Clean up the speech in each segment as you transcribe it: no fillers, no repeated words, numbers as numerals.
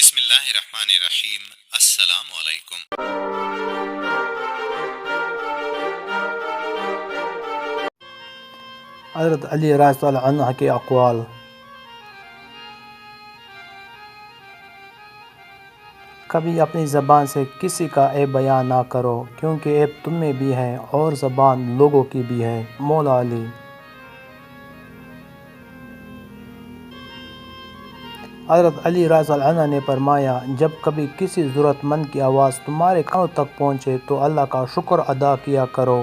بسم اللہ الرحمن الرحیم۔ السلام علیکم۔ حضرت علی رضی اللہ عنہ کے اقوال۔ کبھی اپنی زبان سے کسی کا عیب بیان نہ کرو، کیونکہ عیب تم میں بھی ہے اور زبان لوگوں کی بھی ہے۔ مولا علی۔ حضرت علی رضی اللہ عنہ نے فرمایا، جب کبھی کسی ضرورت مند کی آواز تمہارے کانوں تک پہنچے تو اللہ کا شکر ادا کیا کرو،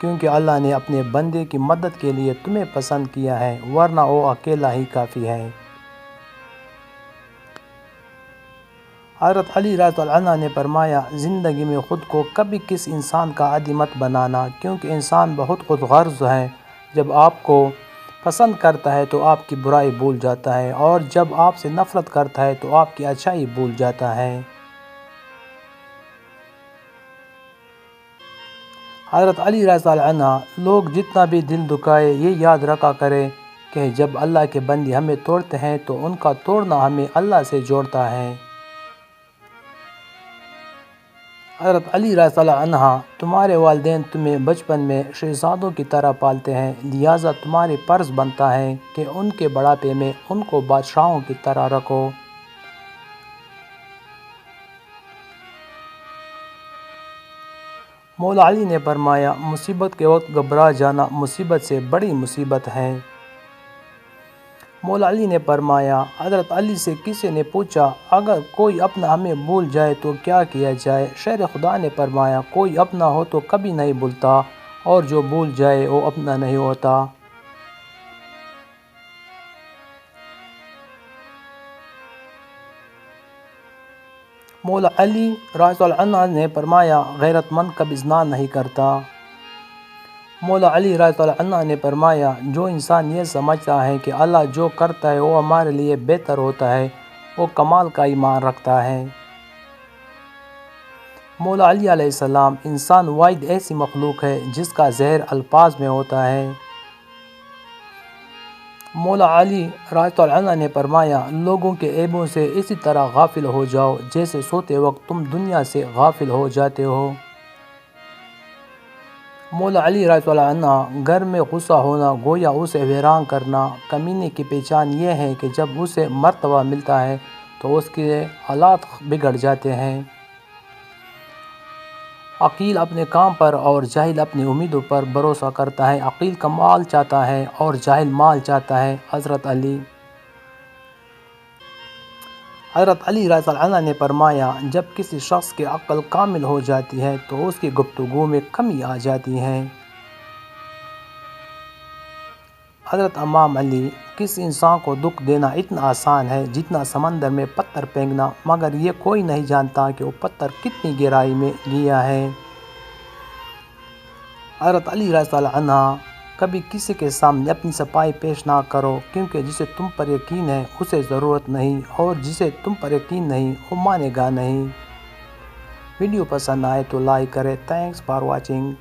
کیونکہ اللہ نے اپنے بندے کی مدد کے لیے تمہیں پسند کیا ہے، ورنہ وہ اکیلا ہی کافی ہے۔ حضرت علی رضی اللہ عنہ نے فرمایا، زندگی میں خود کو کبھی کسی انسان کا عادی مت بنانا، کیونکہ انسان بہت خود غرض ہے۔ جب آپ کو پسند کرتا ہے تو آپ کی برائی بھول جاتا ہے، اور جب آپ سے نفرت کرتا ہے تو آپ کی اچھائی بھول جاتا ہے۔ حضرت علی رضی اللہ عنہ، لوگ جتنا بھی دل دکھائے یہ یاد رکھا کرے کہ جب اللہ کے بندے ہمیں توڑتے ہیں تو ان کا توڑنا ہمیں اللہ سے جوڑتا ہے۔ حضرت علی رضی اللہ عنہ، تمہارے والدین تمہیں بچپن میں شہزادوں کی طرح پالتے ہیں، لہٰذا تمہاری فرض بنتا ہے کہ ان کے بڑھاپے میں ان کو بادشاہوں کی طرح رکھو۔ مولا علی نے فرمایا، مصیبت کے وقت گھبرا جانا مصیبت سے بڑی مصیبت ہے۔ مولا علی نے فرمایا، حضرت علی سے کسی نے پوچھا، اگر کوئی اپنا ہمیں بھول جائے تو کیا کیا جائے؟ شیر خدا نے فرمایا، کوئی اپنا ہو تو کبھی نہیں بھولتا، اور جو بھول جائے وہ اپنا نہیں ہوتا۔ مولا علی رضی اللہ عنہ نے فرمایا، غیرت مند کبھی زنا نہیں کرتا۔ مولا علی رضی اللہ عنہ نے فرمایا، جو انسان یہ سمجھتا ہے کہ اللہ جو کرتا ہے وہ ہمارے لیے بہتر ہوتا ہے، وہ کمال کا ایمان رکھتا ہے۔ مولا علی علیہ السلام، انسان واحد ایسی مخلوق ہے جس کا زہر الفاظ میں ہوتا ہے۔ مولا علی رضی اللہ عنہ نے فرمایا، لوگوں کے عیبوں سے اسی طرح غافل ہو جاؤ جیسے سوتے وقت تم دنیا سے غافل ہو جاتے ہو۔ مولا علی رضی اللہ عنہ، گھر میں غصہ ہونا گویا اسے ویران کرنا۔ کمینے کی پہچان یہ ہے کہ جب اسے مرتبہ ملتا ہے تو اس کے حالات بگڑ جاتے ہیں۔ عقیل اپنے کام پر اور جاہل اپنی امیدوں پر بھروسہ کرتا ہے۔ عقیل کا مال چاہتا ہے اور جاہل مال چاہتا ہے۔ حضرت علی۔ حضرت علی رضی اللہ عنہ نے فرمایا، جب کسی شخص کی عقل کامل ہو جاتی ہے تو اس کی گفتگو میں کمی آ جاتی ہے۔ حضرت امام علی، کسی انسان کو دکھ دینا اتنا آسان ہے جتنا سمندر میں پتھر پھینکنا، مگر یہ کوئی نہیں جانتا کہ وہ پتھر کتنی گہرائی میں گیا ہے۔ حضرت علی رضی اللہ عنہ، کبھی کسی کے سامنے اپنی صفائی پیش نہ کرو، کیونکہ جسے تم پر یقین ہے اسے ضرورت نہیں، اور جسے تم پر یقین نہیں وہ مانے گا نہیں۔ ویڈیو پسند آئے تو لائک کریں۔ Thanks for watching.